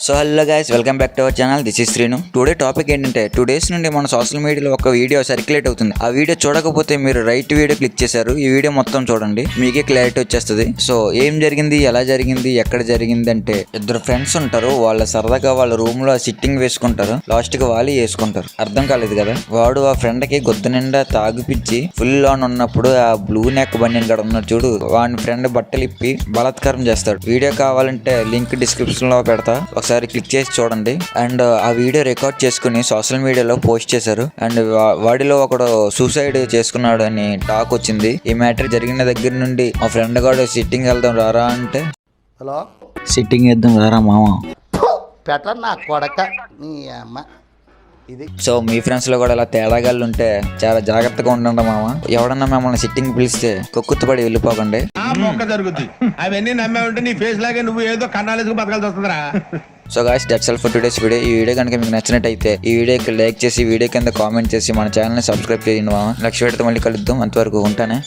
So hello guys, welcome back to our channel. This is Srinu. Today topic ఏంటంటే 2 days నుండి మన social మీడియాలో ఒక వీడియో సర్క్యులేట్ అవుతుంది. ఆ వీడియో చూడకపోతే మీరు రైట్ వీడియో క్లిక్ చేశారు. ఈ వీడియో మొత్తం చూడండి, మీకే క్లారిటీ వచ్చేస్తుంది. సో ఏం జరిగింది, ఎలా జరిగింది, ఎక్కడ జరిగింది అంటే, ఇద్దరు ఫ్రెండ్స్ ఉంటారు. వాళ్ళ సరదాగా వాళ్ళ రూమ్ లో సిట్టింగ్ వేసుకుంటారు. లాస్ట్ కి వాళ్ళు వేసుకుంటారు. అర్థం కాలేదు కదా. వాడు ఆ ఫ్రెండ్ కి గొద్దు నిండా తాగిపిచ్చి ఫుల్ ఆన్ ఉన్నప్పుడు ఆ బ్లూ నెక్ బనియన్ గడ ఉన్నాడు చూడు, వాడి ఫ్రెండ్ బట్టలు ఇప్పి బలాత్కారం చేస్తాడు. వీడియో కావాలంటే లింక్ డిస్క్రిప్షన్ లో పెడతా, ఒకసారి క్లిక్ చేసి చూడండి. అండ్ ఆ వీడియో రికార్డ్ చేసుకుని సోషల్ మీడియాలో పోస్ట్ చేశారు. అండ్ వాడిలో ఒకడు సూసైడ్ చేసుకున్నాడు అని టాక్ వచ్చింది. ఈ మ్యాటర్ జరిగిన దగ్గర నుండి మా ఫ్రెండ్ గారు సిట్టింగ్ వెళ్దాం రారా అంటే, హలో సిట్టింగ్ వేద్దాం రారా మామ. పెట్ట నా కొడక నీ అమ్మ ఇది. సో మీ ఫ్రెండ్స్ లో కూడా ఇలా తేడాగాళ్ళు ఉంటే చాలా జాగ్రత్తగా ఉండండి మామ. ఎవడన్నా మిమ్మల్ని సిట్టింగ్ పిలిస్తే కొక్కుతుపడి వెళ్ళిపోకండి. జరుగుతుంది అవన్నీ నమ్మే ఉంటే నీ ఫేస్ లాగే నువ్వు ఏదో కన్నాలేసుకు బతకాల్సి వస్తుందిరా. So guys, that's all for today's video. ఈ వీడియో కనుక మీకు నచ్చినట్టయితే ఈ వీడియోకి లైక్ చేసి, వీడియో కింద కామెంట్ చేసి మన ఛానల్ని సబ్స్క్రైబ్ చేయండి మామ. నెక్స్ట్ వీడియోతో మళ్ళీ కలుద్దాం. అంతవరకు ఉంటానే.